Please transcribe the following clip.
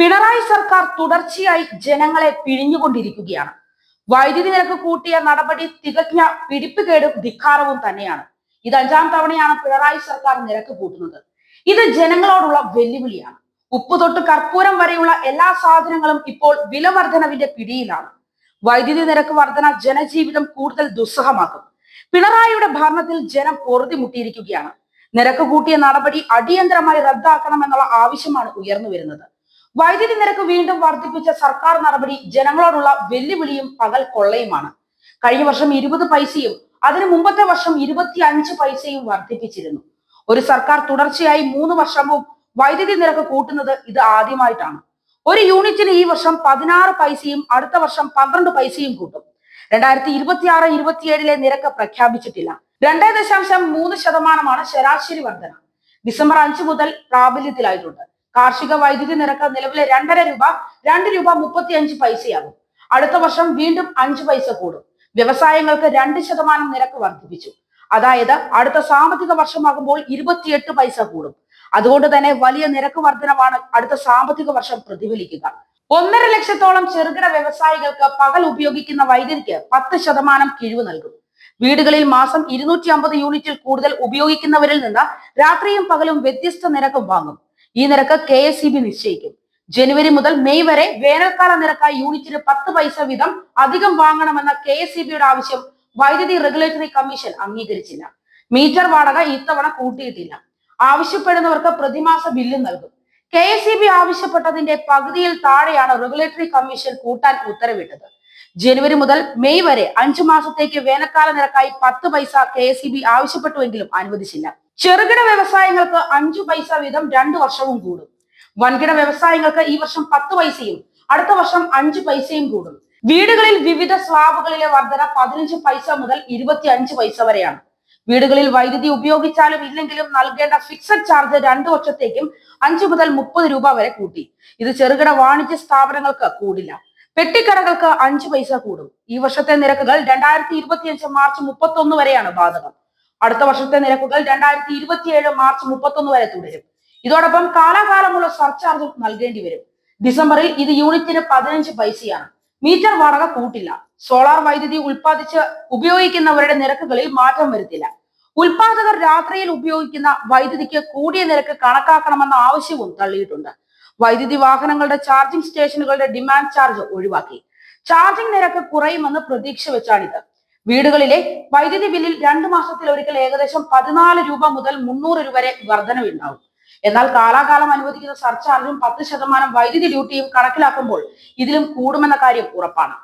പിണറായി സർക്കാർ തുടർച്ചയായി ജനങ്ങളെ പിഴിഞ്ഞുകൊണ്ടിരിക്കുകയാണ്. വൈദ്യുതി നിരക്ക് കൂട്ടിയ നടപടി തികഞ്ഞ പിടിപ്പുകേടും ധിക്കാരവും തന്നെയാണ്. ഇത് 5ാം തവണയാണ് പിണറായി സർക്കാർ നിരക്ക് കൂട്ടുന്നത്. ഇത് ജനങ്ങളോടുള്ള വെല്ലുവിളിയാണ്. ഉപ്പ് തൊട്ട് കർപ്പൂരം വരെയുള്ള എല്ലാ സാധനങ്ങളും ഇപ്പോൾ വില വർധനവിന്റെ പിടിയിലാണ്. വൈദ്യുതി നിരക്ക് വർധന ജനജീവിതം കൂടുതൽ ദുസ്സഹമാക്കും. പിണറായിയുടെ ഭരണത്തിൽ ജനം പൊറുതിമുട്ടിയിരിക്കുകയാണ്. നിരക്ക് കൂട്ടിയ നടപടി അടിയന്തരമായി റദ്ദാക്കണമെന്നുള്ള ആവശ്യമാണ് ഉയർന്നു വരുന്നത്. വൈദ്യുതി നിരക്ക് വീണ്ടും വർദ്ധിപ്പിച്ച സർക്കാർ നടപടി ജനങ്ങളോടുള്ള വെല്ലുവിളിയും പകൽ കൊള്ളയുമാണ്. കഴിഞ്ഞ വർഷം 20 പൈസയും അതിനു മുമ്പത്തെ വർഷം 25 പൈസയും വർദ്ധിപ്പിച്ചിരുന്നു. ഒരു സർക്കാർ തുടർച്ചയായി 3 വർഷവും വൈദ്യുതി നിരക്ക് കൂട്ടുന്നത് ഇത് ആദ്യമായിട്ടാണ്. ഒരു യൂണിറ്റിന് ഈ വർഷം 16 പൈസയും അടുത്ത വർഷം 12 പൈസയും കൂട്ടും. 2026-27 നിരക്ക് പ്രഖ്യാപിച്ചിട്ടില്ല. 2.3% ശരാശരി വർധന ഡിസംബർ 5 മുതൽ പ്രാബല്യത്തിലായിട്ടുണ്ട്. കാർഷിക വൈദ്യുതി നിരക്ക് നിലവിലെ 2.5 രൂപ 2.35 പൈസയാകും. അടുത്ത വർഷം വീണ്ടും 5 പൈസ കൂടും. വ്യവസായങ്ങൾക്ക് 2% നിരക്ക് വർദ്ധിപ്പിച്ചു. അതായത് അടുത്ത സാമ്പത്തിക വർഷമാകുമ്പോൾ 28 പൈസ കൂടും. അതുകൊണ്ട് തന്നെ വലിയ നിരക്ക് വർധനവാണ് അടുത്ത സാമ്പത്തിക വർഷം പ്രതിഫലിക്കുക. 1.5 ലക്ഷത്തോളം ചെറുകിട വ്യവസായികൾക്ക് പകൽ ഉപയോഗിക്കുന്ന വൈദ്യുതിക്ക് 10% കിഴിവ് നൽകും. വീടുകളിൽ മാസം 250 യൂണിറ്റിൽ കൂടുതൽ ഉപയോഗിക്കുന്നവരിൽ നിന്ന് രാത്രിയും പകലും വ്യത്യസ്ത നിരക്കും വാങ്ങും. ഈ നിരക്ക് KSEB നിശ്ചയിക്കും. ജനുവരി മുതൽ മെയ് വരെ വേനൽക്കാല നിരക്കായി യൂണിറ്റിന് 10 പൈസ വീതം അധികം വാങ്ങണമെന്ന KSEBയുടെ ആവശ്യം വൈദ്യുതി റെഗുലേറ്ററി കമ്മീഷൻ അംഗീകരിച്ചില്ല. മീറ്റർ വാടക ഇത്തവണ കൂട്ടിയിട്ടില്ല. ആവശ്യപ്പെടുന്നവർക്ക് പ്രതിമാസ ബില്ല് നൽകും. KSEB ആവശ്യപ്പെട്ടതിന്റെ പകുതിയിൽ താഴെയാണ് റെഗുലേറ്ററി കമ്മീഷൻ കൂട്ടാൻ ഉത്തരവിട്ടത്. ജനുവരി മുതൽ മെയ് വരെ 5 മാസത്തേക്ക് വേനൽക്കാല നിരക്കായി 10 പൈസ KSEB ആവശ്യപ്പെട്ടുവെങ്കിലും അനുവദിച്ചില്ല. ചെറുകിട വ്യവസായങ്ങൾക്ക് 5 പൈസ വീതം 2 വർഷവും കൂടും. വൻകിട വ്യവസായങ്ങൾക്ക് ഈ വർഷം 10 പൈസയും അടുത്ത വർഷം 5 പൈസയും കൂടും. വീടുകളിൽ വിവിധ സ്ലാബുകളിലെ വർധന 15 പൈസ മുതൽ 25 പൈസ വരെയാണ്. വീടുകളിൽ വൈദ്യുതി ഉപയോഗിച്ചാലും ഇല്ലെങ്കിലും നൽകേണ്ട ഫിക്സഡ് ചാർജ് 2 വർഷത്തേക്കും 5 മുതൽ 30 രൂപ വരെ കൂട്ടി. ഇത് ചെറുകിട വാണിജ്യ സ്ഥാപനങ്ങൾക്ക് കൂടില്ല. പെട്ടിക്കടകൾക്ക് 5 പൈസ കൂടും. ഈ വർഷത്തെ നിരക്കുകൾ 2025 മാർച്ച് 31 വരെയാണ് ബാധകം. അടുത്ത വർഷത്തെ നിരക്കുകൾ 2027 മാർച്ച് 31 വരെ തുടരും. ഇതോടൊപ്പം കാലാകാലമുള്ള സർചാർജും നൽകേണ്ടി വരും. ഡിസംബറിൽ ഇത് യൂണിറ്റിന് 15 പൈസയാണ്. മീറ്റർ വാടക കൂട്ടില്ല. സോളാർ വൈദ്യുതി ഉൽപ്പാദിച്ച് ഉപയോഗിക്കുന്നവരുടെ നിരക്കുകളിൽ മാറ്റം വരുത്തില്ല. ഉൽപാദകർ രാത്രിയിൽ ഉപയോഗിക്കുന്ന വൈദ്യുതിക്ക് കൂടിയ നിരക്ക് കണക്കാക്കണമെന്ന ആവശ്യവും തള്ളിയിട്ടുണ്ട്. വൈദ്യുതി വാഹനങ്ങളുടെ ചാർജിംഗ് സ്റ്റേഷനുകളുടെ ഡിമാൻഡ് ചാർജ് ഒഴിവാക്കി. ചാർജിംഗ് നിരക്ക് കുറയുമെന്ന് പ്രതീക്ഷ വെച്ചാണിത്. വീടുകളിലെ വൈദ്യുതി ബില്ലിൽ 2 മാസത്തിൽ ഒരിക്കൽ ഏകദേശം 14 രൂപ മുതൽ 300 രൂപ വരെ വർധനവുണ്ടാവും. എന്നാൽ കാലാകാലം അനുവദിക്കുന്ന സർചാർജും 10% വൈദ്യുതി ഡ്യൂട്ടിയും കണക്കിലാക്കുമ്പോൾ ഇതിലും കൂടുമെന്ന കാര്യം ഉറപ്പാണ്.